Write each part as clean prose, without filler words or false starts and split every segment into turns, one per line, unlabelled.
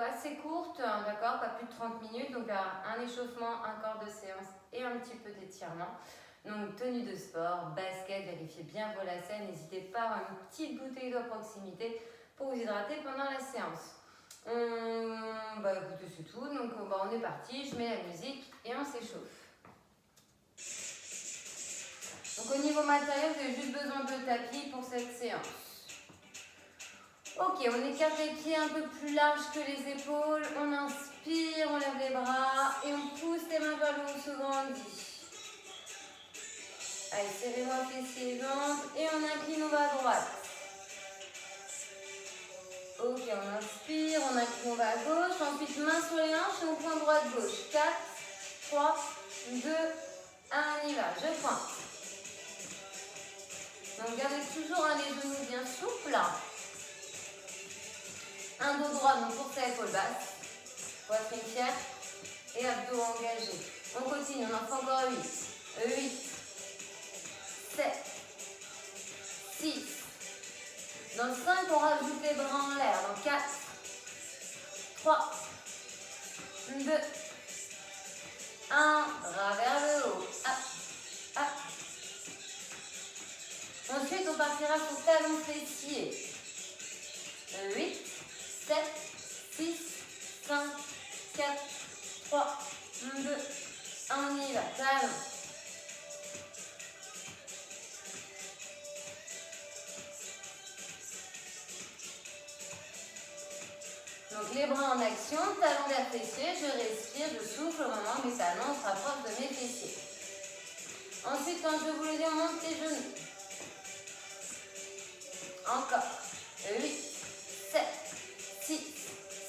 assez courte, d'accord, pas plus de 30 minutes. Donc un échauffement, un quart de séance et un petit peu d'étirement. Donc tenue de sport, basket, vérifiez bien vos lacets. N'hésitez pas à avoir une petite bouteille d'eau à proximité pour vous hydrater pendant la séance. Écoutez, c'est tout. Donc on est parti, je mets la musique et on s'échauffe. Donc au niveau matériel, vous avez juste besoin de tapis pour cette séance. Ok, on écarte les pieds un peu plus larges que les épaules. On inspire, on lève les bras et on pousse les mains vers le haut, on se grandit. Allez, serrez-moi fessiers et ventre et on incline, on va à droite. Ok, on inspire, on incline, on va à gauche. Ensuite, main sur les hanches et on pointe droite-gauche. 4, 3, 2, 1, on y va. Je pointe. Donc, gardez toujours les genoux bien souples. Un dos droit, donc pour sa épaule basse. Poitrine fière et abdos engagés. On continue, on en fait encore 8. 8, 7, 6. Dans 5, on rajoute les bras en l'air. Donc 4, 3, 2, 1. Bras vers le haut. Hop, hop. Ensuite, on partira sur talon fessier. 8, 7, 6, 5, 4, 3, 2, 1. On y va. Talon. Donc les bras en action, talons vers fessiers, je respire, je souffle au moment où mes talons se rapprochent de mes fessiers. Ensuite, quand je vous le dis, on monte les genoux. Encore. 8, 7, 6,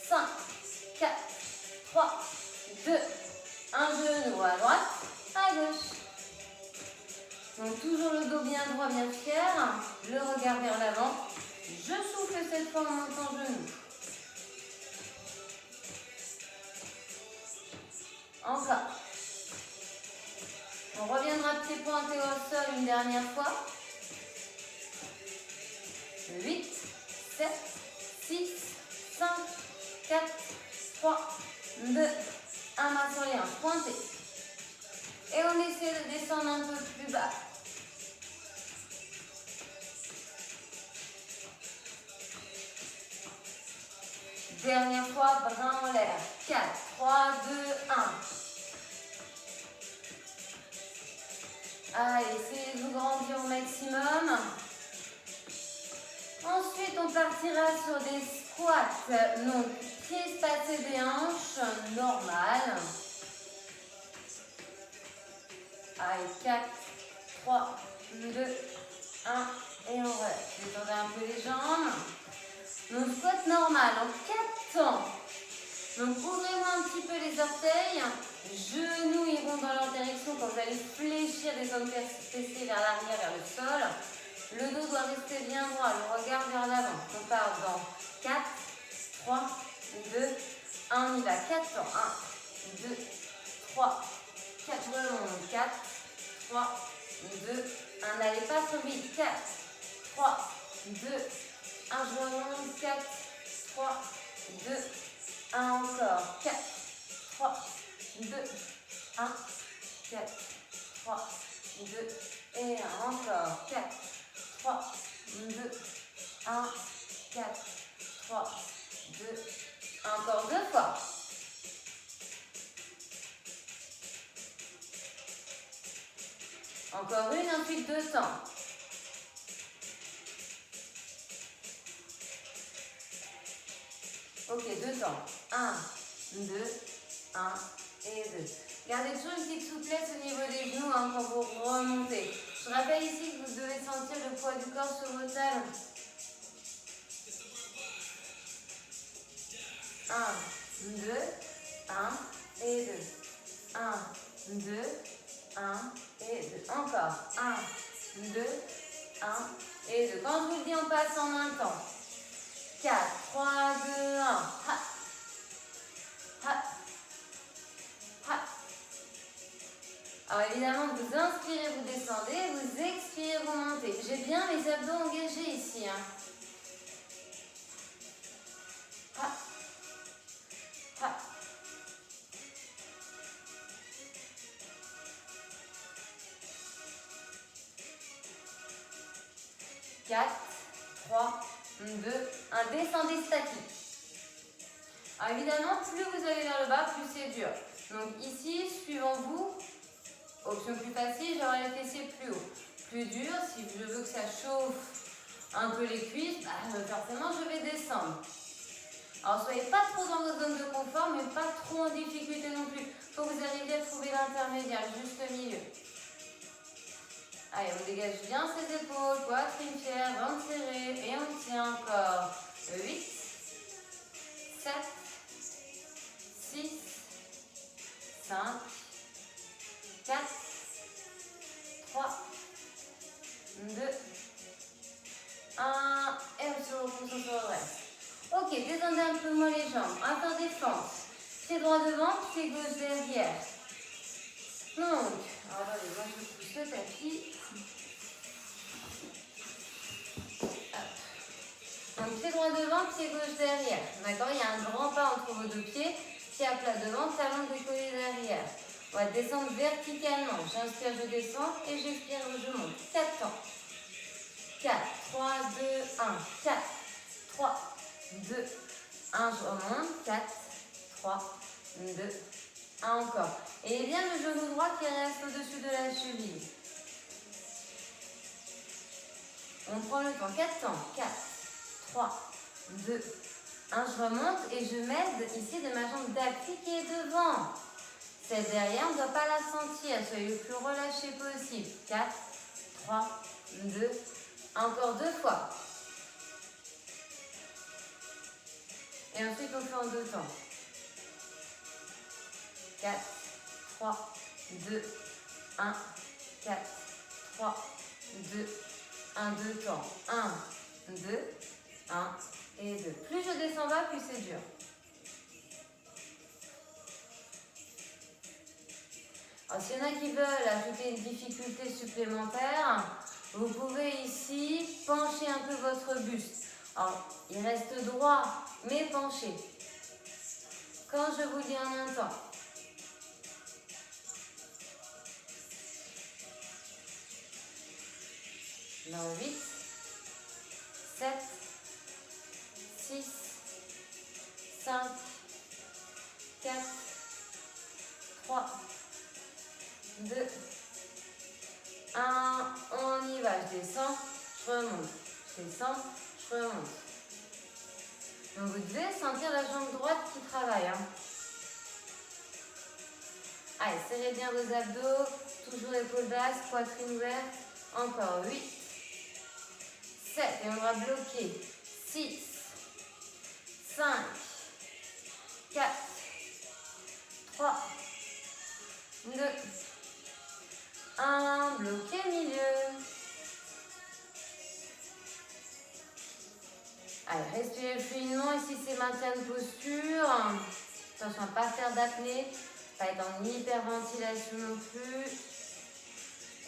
5, 4, 3, 2, 1 genou à droite, à gauche. Donc toujours le dos bien droit, bien fier, le regard vers l'avant. Je souffle cette fois en montant genou. Encore. On reviendra pied pointé au sol une dernière fois. 8, 7, 6, 5, 4, 3, 2, 1. Main sur les hanches, pointez. Et on essaie de descendre un peu plus bas. Dernière fois, bras en l'air. 4, 3, 2, 1. Allez, essayez de vous grandir au maximum. Ensuite, on partira sur des squats. Donc, pieds espacés des hanches, normal. Allez, 4, 3, 2, 1. Et on relève. Détendez un peu les jambes. Donc, squat normal en 4 temps. Donc, ouvrez-moi un petit peu les orteils. Genoux iront dans leur direction quand vous allez fléchir les hommes fessiers vers l'arrière, vers le sol. Le dos doit rester bien droit, le regard vers l'avant. On part dans 4, 3, 2, 1. On y va. 4 temps. 1, 2, 3, 4. Je remonte. 4, 3, 2, 1. N'allez pas trop vite. 4, 3, 2, 1. Je remonte. 4, 3, 2, 1. Encore. 4, 3, 2, 1. 4, 3, 2, et 1. Encore. 4, 3, 2, 1, 4, 3, 2, 1. Encore 2 fois. Encore une, ensuite 2 temps. Ok, 2 temps. 1, 2, 1 et 2. Gardez toujours une petite souplesse au niveau des genoux quand vous remontez. Je rappelle ici que vous devez sentir le poids du corps sur vos talons. 1, 2, 1 et 2. 1, 2, 1 et 2. Encore. 1, 2, 1 et 2. Quand je vous le dis, on passe en un temps. 4, 3, 2, 1. Ha. Ha. Ha. Alors évidemment, vous inspirez, vous descendez, vous expirez, vous montez. J'ai bien les abdos engagés ici. Ha. 4, 3, 2, 1. Descendez statique. Alors évidemment, plus vous allez vers le bas, plus c'est dur. Donc ici, suivant vous, option plus facile, j'aurai les fessiers plus haut. Plus dur, si je veux que ça chauffe un peu les cuisses, forcément je vais descendre. Alors soyez pas trop dans votre zone de confort, mais pas trop en difficulté non plus. Il faut que vous arriviez à trouver l'intermédiaire, le juste milieu. Allez, on dégage bien ses épaules, poitrine fière, ventre serré, et on tient encore. 8, 7, 6, 5, 4, 3, 2, 1, et on se repose sur le reste. Ok, détendez un peu moins les jambes. On va faire des fentes. Pied droit devant, pied gauche derrière. Donc, alors attendez, moi je pousse le tapis. Donc pied droit devant, pied gauche derrière. D'accord, il y a un grand pas entre vos deux pieds. Pied à plat devant, talon décollé derrière. On va descendre verticalement. J'inspire, je descends et j'expire, je monte. 4 temps. 4, 3, 2, 1. 4, 3, 2, 1. Je remonte. 4, 3, 2, 1 encore. Et bien le genou droit qui reste au-dessus de la cheville. On prend le temps. 4 temps. 4, 3, 2, 1. Je remonte et je m'aide ici de ma jambe d'appui qui est devant. Celle derrière, on ne doit pas la sentir. Soyez le plus relâché possible. 4, 3, 2, 1. Encore 2 fois. Et ensuite, on fait en 2 temps. 4, 3, 2, 1, 4, 3, 2, 1, 2 temps. 1, 2, 1 et 2. Plus je descends bas, plus c'est dur. Alors, s'il y en a qui veulent ajouter une difficulté supplémentaire, vous pouvez ici pencher un peu votre buste. Alors, il reste droit, mais penché. Quand je vous dis en un temps. Dans 8, 7, 6, 5, 4, 3, 2, 1, on y va, je descends, je remonte, je descends, je remonte. Donc vous devez sentir la jambe droite qui travaille. Hein. Allez, serrez bien vos abdos, toujours épaules basses, poitrine ouverte, encore 8, 7, et on va bloquer, 6, 5, 4, 3, 2, 1, bloqué milieu. Allez, respirez fluidement, ici c'est maintien de posture. Attention à ne pas faire d'apnée, pas être en hyperventilation non plus.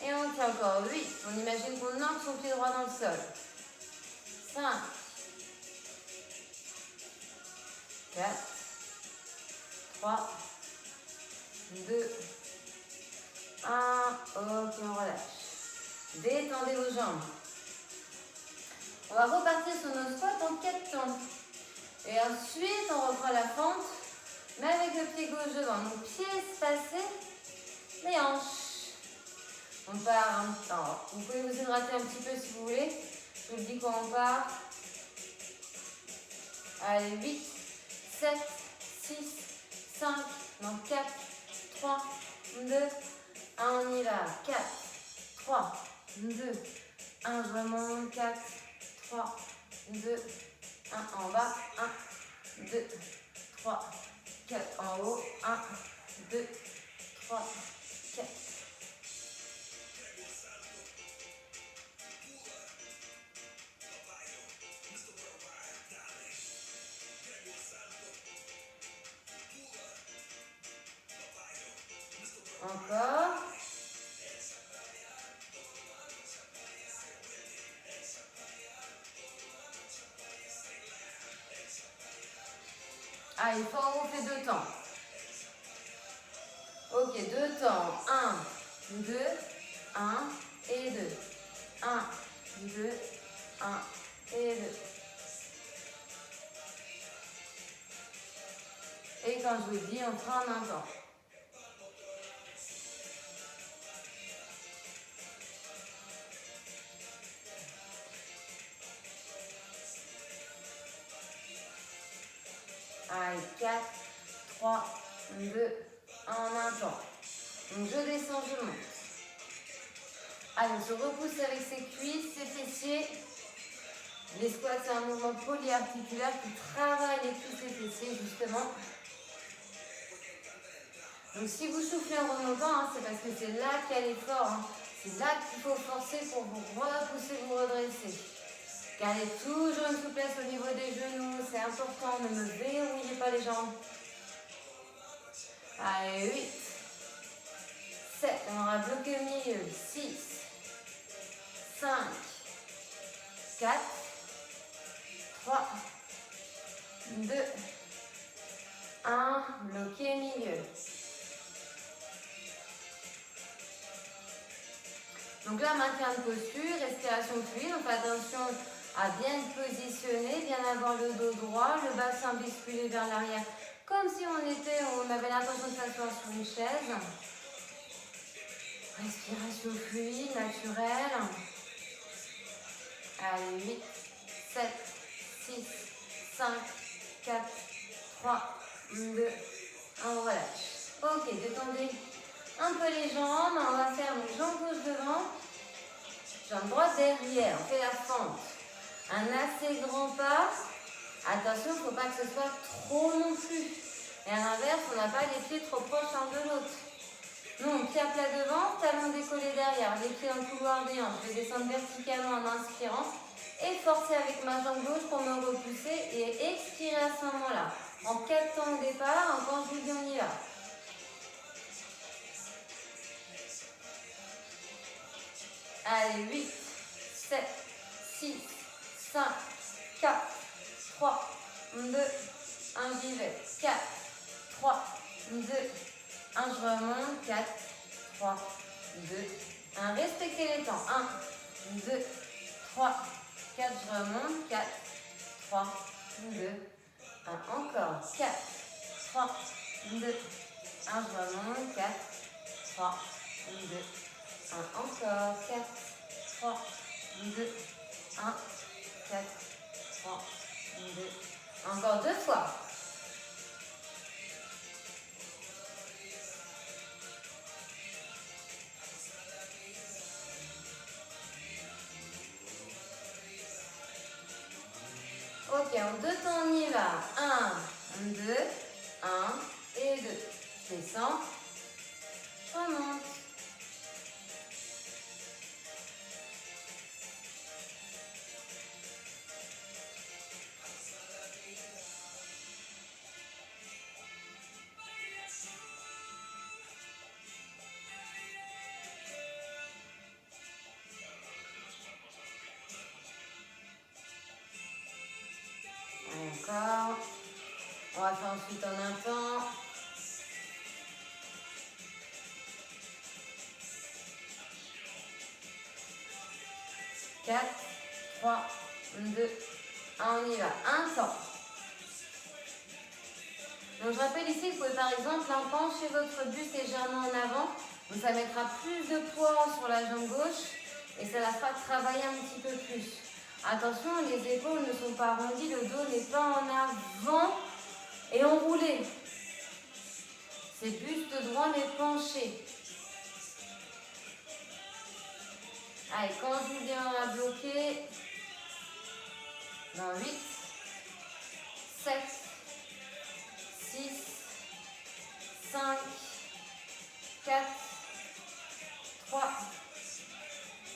Et on tient encore 8. On imagine qu'on ancre son pied droit dans le sol. 5, 4, 3, 2, 1. Ok, on relâche. Détendez vos jambes. On va repartir sur nos squats en 4 temps. Et ensuite, on reprend la fente, mais avec le pied gauche devant. Donc, pied espacé, les hanches. On part un temps. Vous pouvez vous hydrater un petit peu si vous voulez. Je vous dis quand on part. Allez, 8, 7, 6, 5, non, 4, 3, 2, 1, on y va. 4, 3, 2, 1, je remonte. 4, 3, 2, 1 en bas. 1, 2, 3, 4 en haut. 1, 2, 3, 4. Encore. Allez, fort, on fait 2 temps. Ok, 2 temps. 1, 2, 1 et 2. 1, 2, oui, on fera en un temps. Allez, 4, 3, 2, 1 en un temps. Donc je descends, je monte. Allez, on se repousse avec ses cuisses, ses fessiers. Les squats, c'est un mouvement polyarticulaire qui travaille les cuisses et fessiers, justement. Donc si vous soufflez en remontant, c'est parce que c'est là qu'il y a l'effort. C'est là qu'il faut forcer pour vous repousser, vous redresser. Gardez toujours une souplesse au niveau des genoux, c'est important, ne me verrouillez pas les jambes. Allez, 8, 7, on aura bloqué au milieu, 6, 5, 4, 3, 2, 1, bloqué au milieu. Donc là, maintien de posture, respiration fluide, on fait attention à bien être positionner, bien avoir le dos droit, le bassin basculé vers l'arrière, comme si on avait l'intention de s'asseoir sur une chaise. Respiration fluide, naturelle. Allez, 8, 7, 6, 5, 4, 3, 2, 1, on relâche. Ok, détendez un peu les jambes, on va faire une jambe gauche devant, jambe droite derrière, on fait la fente. Un assez grand pas, attention, il ne faut pas que ce soit trop non plus. Et à l'inverse, on n'a pas les pieds trop proches l'un de l'autre. Non, pied à plat devant, talons décollés derrière, les pieds dans le couloir des hanches. Je vais descendre verticalement en inspirant et forcer avec ma jambe gauche pour me repousser et expirer à ce moment-là. En 4 temps au départ, quand je vous dis on y va. Allez, 8, 7, 6, 5, 4, 3, 2, 1, j'y vais. 4, 3, 2, 1, je remonte. 4, 3, 2, 1. Respectez les temps. 1, 2, 3, 4, je remonte. 4, 3, 2, 1. Encore. 4, 3, 2, 1, je remonte. 4, 3, 2, 1. Encore. 4, 3, 2, 1. 4, 3, 2. Encore 2 fois. Ok, en 2 temps, on y va. 1, 2, 1 et 2. Je descends. Je remonte. Encore. On va faire ensuite en un temps. Quatre, 3, 2, 1, on y va. Un temps. Donc je rappelle ici que vous pouvez par exemple pencher votre buste légèrement en avant. Donc ça mettra plus de poids sur la jambe gauche et ça la fera travailler un petit peu plus. Attention, les épaules ne sont pas arrondies, le dos n'est pas en avant et enroulé. C'est buste droit mais penché. Allez, quand je vous dis on va bloquer, dans 8, 7, 6, 5, 4, 3,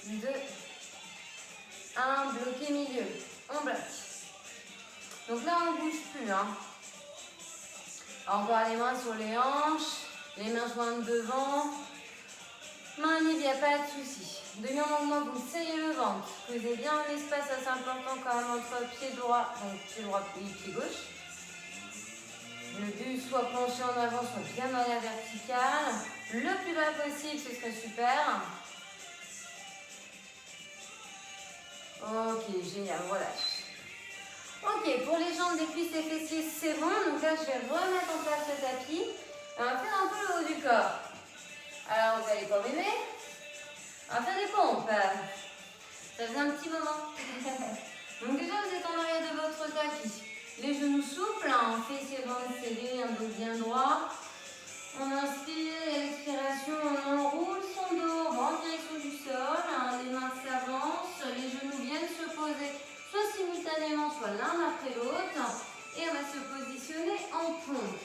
2, 1, bloqué milieu. On bloque. Donc là, on ne bouge plus. Encore les mains sur les hanches, les mains jointes devant. Main libre, il n'y a pas de souci. Demi-mouvement, vous serrez le ventre. Posez bien un espace assez important quand même entre pied droit, donc pied droit et pied gauche. Le buste soit penché en avant, soit bien dans la verticale. Le plus bas possible, ce serait super. Ok, génial, relâche. Ok, pour les jambes, des cuisses et fessiers, c'est bon. Donc là, je vais remettre en place le tapis. On va faire un peu le haut du corps. Alors, vous allez combiner. On va faire des pompes. Ça faisait un petit moment. Donc déjà, vous êtes en arrière de votre tapis. Les genoux souples, hein, fessiers ventre serré, un dos bien droit. On inspire et à l'expiration, on enroule son dos, on va en direction du sol. Hein, les mains s'avancent, les genoux viennent se poser soit simultanément, soit l'un après l'autre. Et on va se positionner en pompe.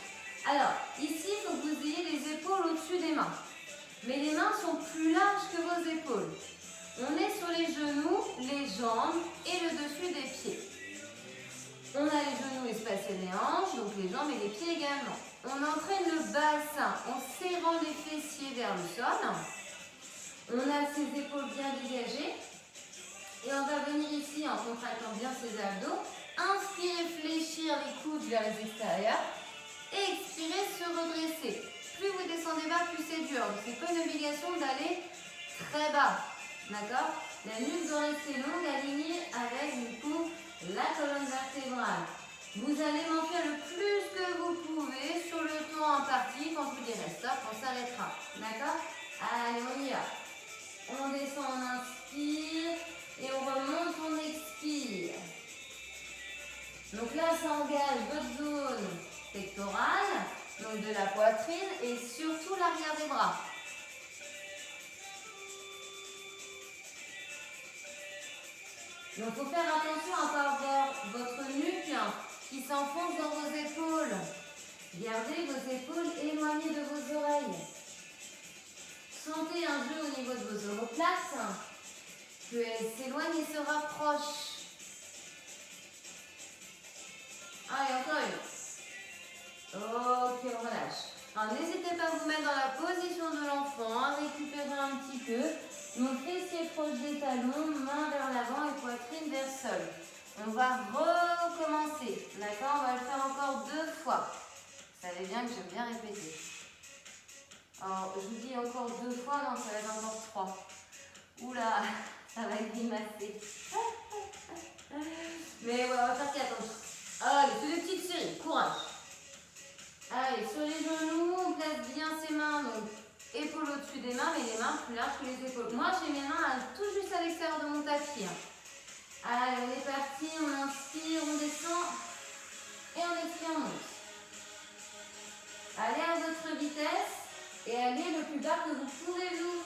Alors, ici, il faut que vous ayez les épaules au-dessus des mains. Mais les mains sont plus larges que vos épaules. On est sur les genoux, les jambes et le dessus des pieds. On a les genoux espacés des hanches, donc les jambes et les pieds également. On entraîne le bassin en serrant les fessiers vers le sol. On a ses épaules bien dégagées. Et on va venir ici en contractant bien ses abdos. Inspirez, fléchir les coudes vers les extérieurs. Et expirez, se redresser. Plus vous descendez bas, plus c'est dur. Donc c'est pas une obligation d'aller très bas. D'accord? La nuque doit rester longue, alignée avec du coup la colonne vertébrale. Vous allez m'enfiler le plus que vous pouvez sur le temps imparti. Quand je vous dirai stop, on s'arrêtera. D'accord? Allez, on y va. On descend, on inspire et on remonte, on expire. Donc là, ça engage votre zone pectorale, donc de la poitrine et surtout l'arrière des bras. Donc il faut faire attention à ne pas avoir votre nuque qui s'enfonce dans vos épaules. Gardez vos épaules éloignées de vos oreilles. Sentez un jeu au niveau de vos omoplates, qu'elles s'éloignent et se rapprochent. Allez, encore une. Ok, on relâche. Alors n'hésitez pas à vous mettre dans la position de l'enfant, à récupérer un petit peu. Donc fessiers proches des talons, main vers l'avant et poitrine vers le sol. On va recommencer. D'accord? On va le faire encore 2 fois. Vous savez bien que j'aime bien répéter. Alors je vous dis encore 2 fois, non, ça va être encore 3. Oula, ça va grimacer. Mais ouais, on va faire 4 autres. Allez, c'est des petites séries, courage. Allez, sur les genoux, on place bien ses mains, donc épaules au-dessus des mains, mais les mains plus larges que les épaules. Moi, j'ai mes mains tout juste à l'extérieur de mon tapis. Allez, on est parti, on inspire, on descend, et on expire, on monte. Allez à votre vitesse, et allez le plus bas que vous pouvez, vous.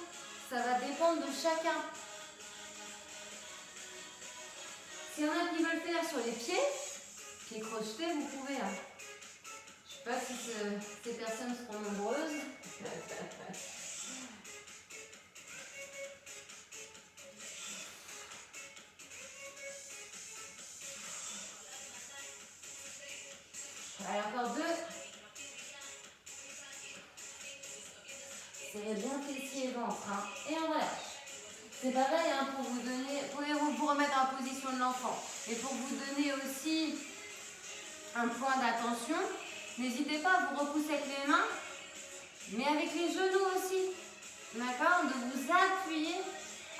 Ça va dépendre de chacun. S'il y en a qui veulent faire sur les pieds crochetés, vous pouvez. Je ne sais pas si ces personnes seront nombreuses. Allez, encore 2. Serrez bien fessiers et ventre. Et on relâche. C'est pareil pour vous donner, vous remettre en position de l'enfant. Et pour vous donner aussi un point d'attention, n'hésitez pas à vous repousser avec les mains, mais avec les genoux aussi. D'accord? De vous appuyer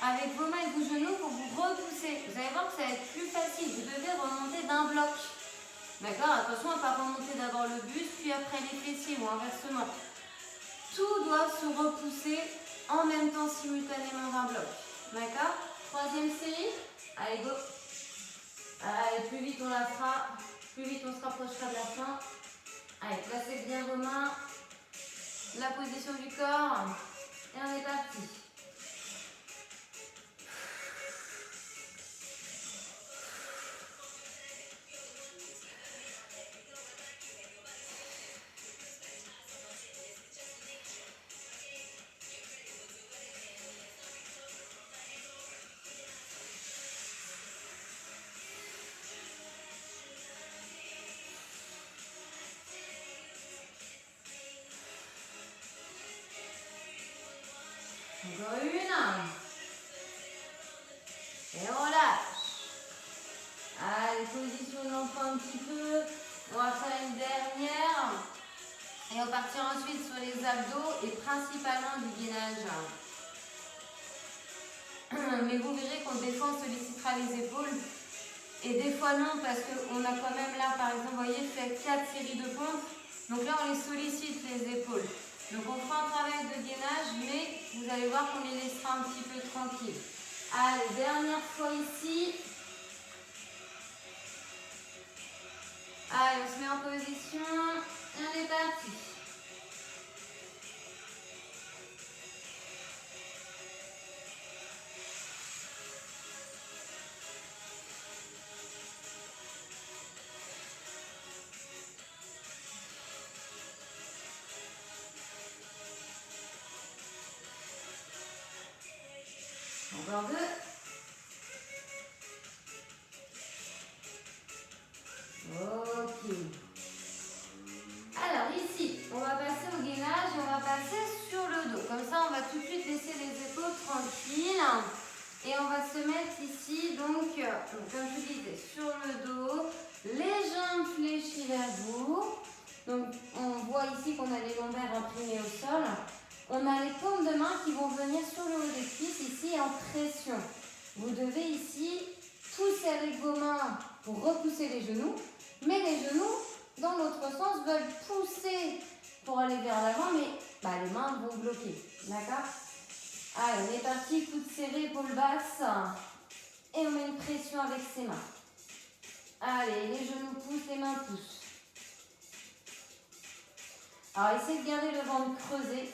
avec vos mains et vos genoux pour vous repousser. Vous allez voir que ça va être plus facile. Vous devez remonter d'un bloc. D'accord? Attention à ne pas remonter d'abord le buste, puis après les fessiers ou inversement. Tout doit se repousser en même temps simultanément d'un bloc. D'accord? 3e série. Allez, go. Allez, plus vite on la fera, plus vite on se rapprochera de la fin. Allez, placez bien vos mains. La position du corps. Et on est parti. Encore une. Et on relâche. Allez, position de l'enfant un petit peu. On va faire une dernière. Et on partira ensuite sur les abdos et principalement du gainage. Mais vous verrez qu'on défend sollicitera les épaules Et des fois non, parce qu'on a quand même là, par exemple, vous voyez, fait 4 séries de pompes. Donc là, on les sollicite, les épaules. Donc on fera un travail de gainage, mais vous allez voir qu'on les laissera un petit peu tranquilles. Allez, dernière fois ici. Allez, on se met en position. Et on est parti. Encore 2. Ok. Alors ici, on va passer au gainage et on va passer sur le dos. Comme ça, on va tout de suite laisser les épaules tranquilles. Et on va se mettre ici, donc comme je vous disais, sur le dos, les jambes fléchies vers vous. Donc on voit ici qu'on a les lombaires imprimés au sol. On a les paumes de main qui vont venir sur le haut des cuisses, ici en pression. Vous devez ici pousser avec vos mains pour repousser les genoux, mais les genoux, dans l'autre sens, veulent pousser pour aller vers l'avant, mais les mains vont bloquer. D'accord? Allez, on est parti, coude serré, épaule basse. Et on met une pression avec ses mains. Allez, les genoux poussent, les mains poussent. Alors, essayez de garder le ventre creusé,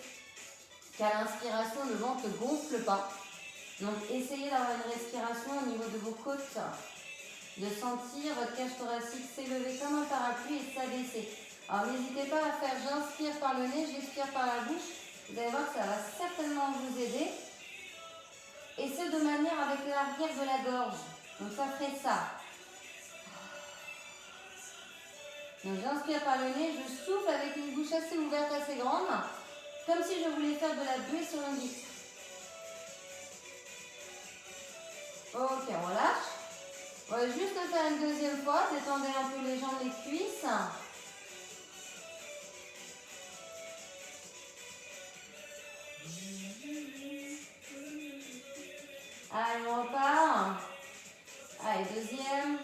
qu'à l'inspiration, le ventre ne gonfle pas. Donc, essayez d'avoir une respiration au niveau de vos côtes, de sentir votre cage thoracique s'élever comme un parapluie et s'abaisser. Alors, n'hésitez pas à faire j'inspire par le nez, j'expire par la bouche. Vous allez voir que ça va certainement vous aider. Et ce, de manière avec l'arrière de la gorge. Donc, ça ferait ça. Donc, j'inspire par le nez, je souffle avec une bouche assez ouverte, assez grande, comme si je voulais faire de la buée sur une vitre. Ok, on relâche. On va juste le faire une deuxième fois. Détendez un peu les jambes, les cuisses. Allez, on repart. Allez, deuxième.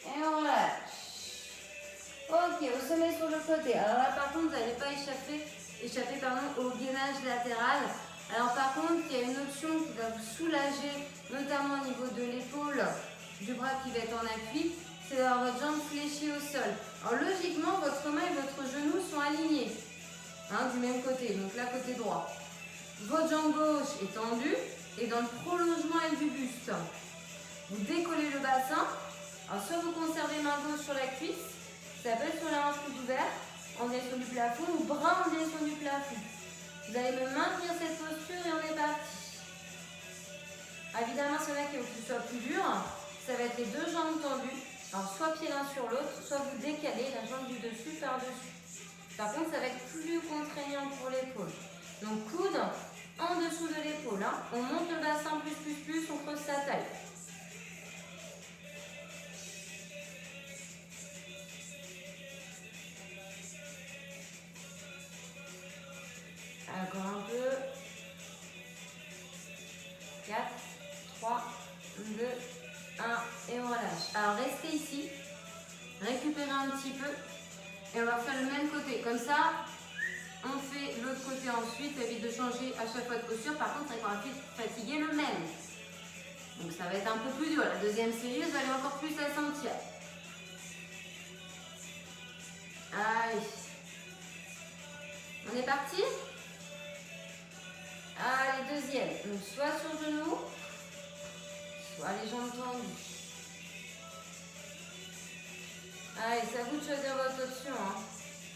Et on relâche. Ok, on se met sur le côté. Alors là, par contre, vous n'allez pas échapper au gainage latéral. Alors par contre, il y a une option qui va vous soulager, notamment au niveau de l'épaule, du bras qui va être en appui, c'est d'avoir votre jambe fléchie au sol. Alors logiquement, votre main et votre genou sont alignés, du même côté, donc là côté droit. Votre jambe gauche est tendue et dans le prolongement du buste. Vous décollez le bassin. Alors soit vous conservez main gauche sur la cuisse, ça peut être sur la hanche coude ouvert, en direction du plafond, ou bras en direction du plafond. Vous allez me maintenir cette posture et on est parti. Évidemment, c'est là qu'il faut que ce soit plus dur. Ça va être les deux jambes tendues. Alors, soit pied l'un sur l'autre, soit vous décalez la jambe du dessus par-dessus. Par contre, ça va être plus contraignant pour l'épaule. Donc, coude en dessous de l'épaule. On monte le bassin plus, on creuse sa taille. Encore un peu. 4, 3, 2, 1 et on relâche. Alors restez ici, récupérez un petit peu et on va faire le même côté. Comme ça, on fait l'autre côté ensuite, évite de changer à chaque fois de posture. Par contre, c'est qu'on va fatiguer le même. Donc ça va être un peu plus dur. La deuxième série, vous allez encore plus la sentir. Allez. On est parti? Allez, deuxième. Donc soit sur genou, soit les jambes tendues. Allez, c'est à vous de choisir votre option.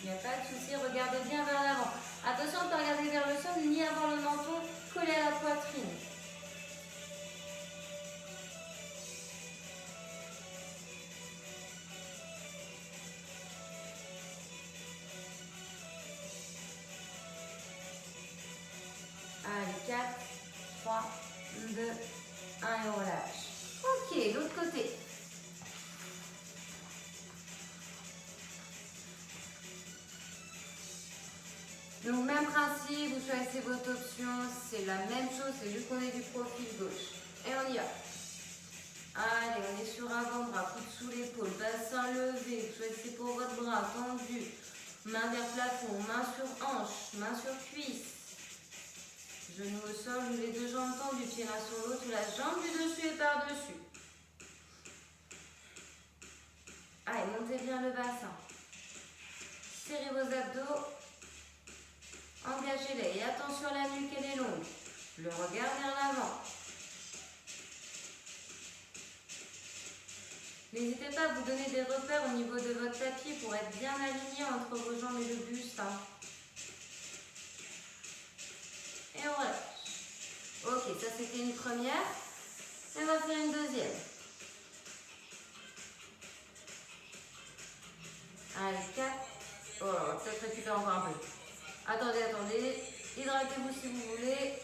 Il n'y a pas de souci, regardez bien vers l'avant. Attention de ne pas regarder vers le sol, ni avoir le menton collé à la poitrine. Donc même principe, vous choisissez votre option, c'est la même chose, c'est juste qu'on est du profil gauche. Et on y va. Allez, on est sur avant-bras, coude sous l'épaule, bassin levé, vous choisissez pour votre bras tendu, main vers plafond, main sur hanche, main sur cuisse. Genou au sol, ou les deux jambes tendues, pied l'un sur l'autre, la jambe du dessus et par-dessus. Allez, montez bien le bassin. Serrez vos abdos. Engagez-les. Et attention à la nuque, elle est longue. Le regard vers l'avant. N'hésitez pas à vous donner des repères au niveau de votre tapis pour être bien aligné entre vos jambes et le buste. Et on relâche. Ok, ça c'était une première. Et on va faire une deuxième. Allez, 4. Oh, on va peut-être récupérer encore un peu. Attendez, attendez. Hydratez-vous si vous voulez.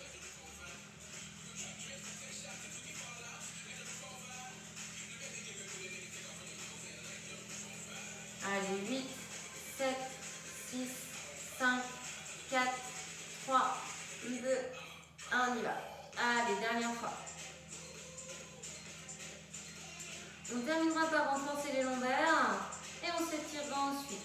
Allez, 8, 7, 6, 5, 4, 3, 2, 1, on y va. Allez, dernière fois. On terminera par renforcer les lombaires et on s'étirera ensuite.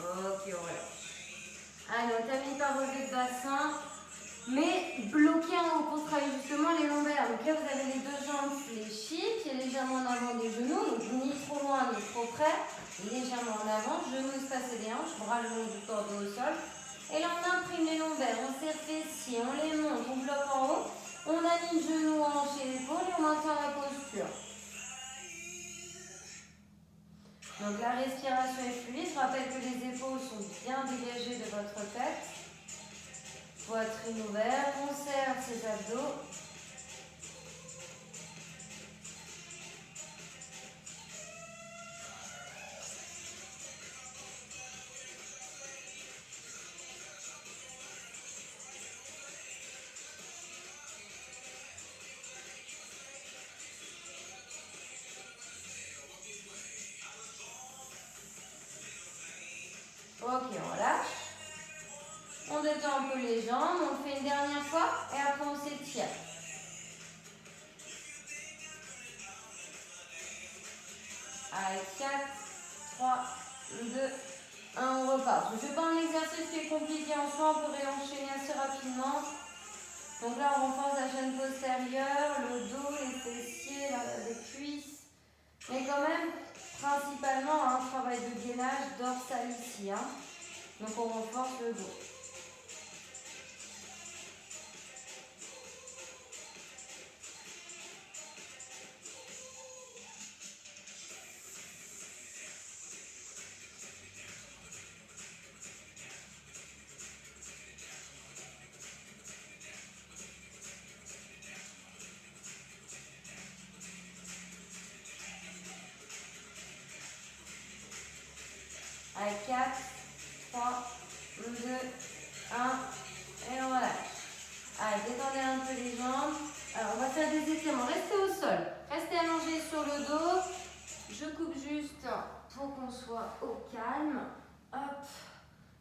Ok, on relâche. Allez, on termine par relever le bassin, mais bloqué en haut pour travailler justement les lombaires. Donc là, vous avez les deux jambes fléchies, pieds légèrement en avant des genoux, donc ni trop loin ni trop près, légèrement en avant, genoux espacés des hanches, bras le long du corps au sol. Et là, on imprime les lombaires, on serre fessiers, on les monte, on bloque en haut, on aligne genoux, hanches et épaules et on maintient la posture. Donc la respiration est fluide. Je rappelle que les épaules sont bien dégagées de votre tête. Poitrine ouverte, on serre ses abdos. Ok, on relâche. On détend un peu les jambes, on fait une dernière fois et après on s'étire. Allez, 4, 3, 2, 1, on repart. Je ne fais pas un exercice qui est compliqué en soi, on peut réenchaîner assez rapidement. Donc là, on renforce la chaîne postérieure, le dos, les fessiers, les cuisses. Mais quand même, principalement, un travail de gainage dorsal ici. Donc on renforce le dos. Allez, 4, 3, 2, 1, et on relâche. Allez, détendez un peu les jambes. Alors, on va faire des étirements. Restez au sol. Restez allongés sur le dos. Je coupe juste pour qu'on soit au calme. Hop.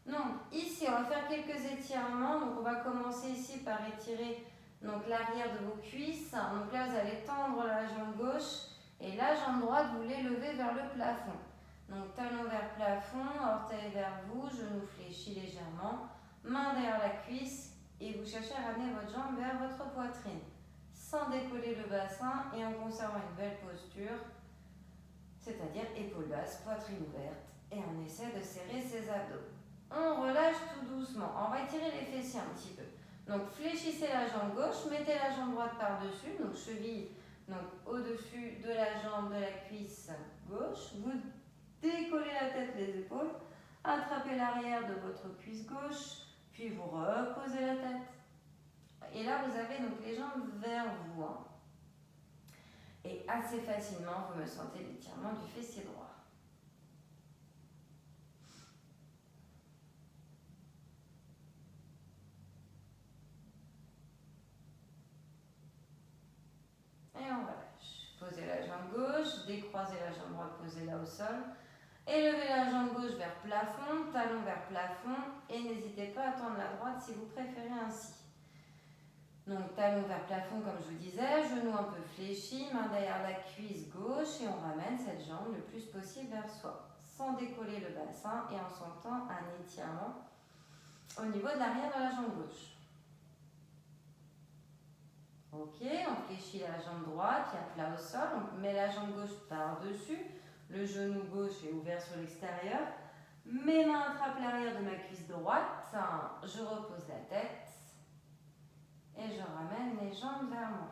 Donc, ici, on va faire quelques étirements. Donc, on va commencer ici par étirer l'arrière de vos cuisses. Donc là, vous allez tendre la jambe gauche et la jambe droite, vous l'élevez vers le plafond. Donc, talon vers plafond, orteil vers vous, genou fléchi légèrement, main derrière la cuisse et vous cherchez à ramener votre jambe vers votre poitrine sans décoller le bassin et en conservant une belle posture, c'est-à-dire épaules basses, poitrine ouverte et on essaie de serrer ses abdos. On relâche tout doucement. On va étirer les fessiers un petit peu. Donc, fléchissez la jambe gauche, mettez la jambe droite par-dessus, donc cheville au-dessus de la jambe de la cuisse gauche. Vous décollez la tête, les épaules, attrapez l'arrière de votre cuisse gauche, puis vous reposez la tête. Et là, vous avez donc les jambes vers vous. Et assez facilement, vous me sentez l'étirement du fessier droit. Et on relâche. Posez la jambe gauche, décroisez la jambe droite, posez-la au sol. Élevez la jambe gauche vers plafond, talon vers plafond. Et n'hésitez pas à tendre la droite si vous préférez ainsi. Donc talon vers plafond comme je vous disais, genou un peu fléchi, main derrière la cuisse gauche et on ramène cette jambe le plus possible vers soi, sans décoller le bassin et en sentant un étirement au niveau de l'arrière de la jambe gauche. Ok, on fléchit la jambe droite qui est à plat au sol, on met la jambe gauche par-dessus, le genou gauche est ouvert sur l'extérieur, mes mains attrapent l'arrière de ma cuisse droite, je repose la tête. Et je ramène les jambes vers moi.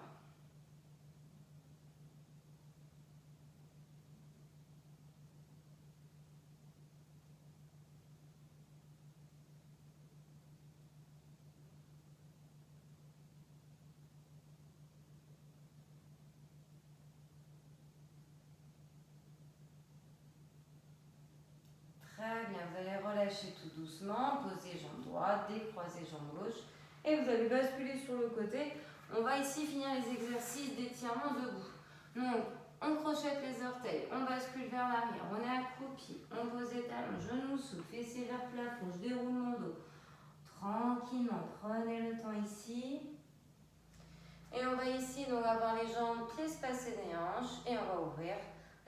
Très bien, vous allez relâcher tout doucement, poser jambe droite, décroiser jambe gauche et vous allez basculer sur le côté. On va ici finir les exercices d'étirement debout. Donc, on crochette les orteils, on bascule vers l'arrière, on est accroupi, on pose les talons, genoux sous, fessiers vers plafond, je déroule mon dos. Tranquillement, prenez le temps ici. Et on va ici donc avoir les jambes, pieds espacés des hanches et on va ouvrir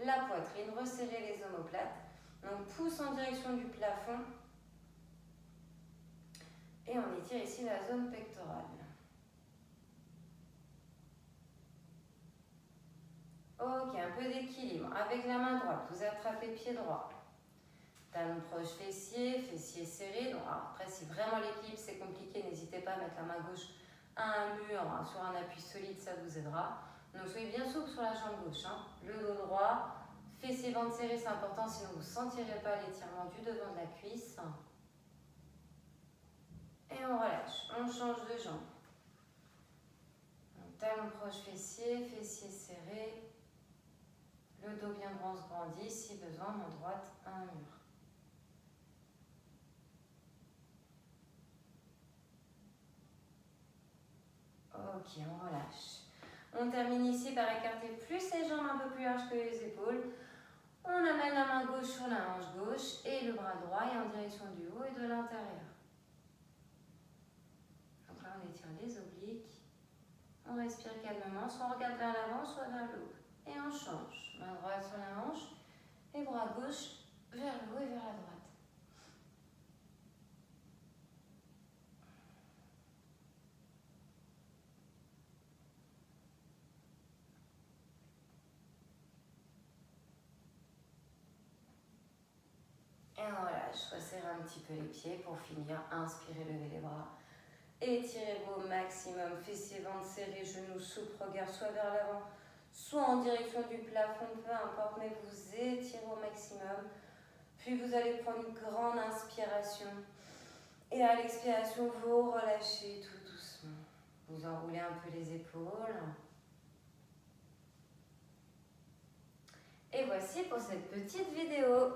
la poitrine, resserrer les omoplates. Donc pouce en direction du plafond et on étire ici la zone pectorale. Ok, un peu d'équilibre. Avec la main droite, vous attrapez pied droit. Talon proche fessier, fessier serré. Donc, après, si vraiment l'équilibre c'est compliqué, n'hésitez pas à mettre la main gauche à un mur, sur un appui solide, ça vous aidera. Donc soyez bien souple sur la jambe gauche. Le dos droit, fessier ventre serré, c'est important, sinon vous ne sentirez pas l'étirement du devant de la cuisse. Et on relâche, on change de jambe. Donc, talon proche fessier, fessier serré. Le dos bien grand se grandit, si besoin, main droite à un mur. Ok, on relâche. On termine ici par écarter plus les jambes un peu plus larges que les épaules. On amène la main gauche sur la hanche gauche et le bras droit est en direction du haut et de l'intérieur. Donc là, on étire les obliques. On respire calmement, soit on regarde vers l'avant, soit vers le haut. Et on change. Main droite sur la hanche et bras gauche vers le haut et vers la droite. Et on relâche, resserrez un petit peu les pieds pour finir. Inspirez, levez les bras. Étirez-vous au maximum, fessiers ventre serré, genoux souples, regard soit vers l'avant, soit en direction du plafond, peu importe, mais vous étirez au maximum. Puis vous allez prendre une grande inspiration. Et à l'expiration, vous relâchez tout doucement. Vous enroulez un peu les épaules. Et voici pour cette petite vidéo.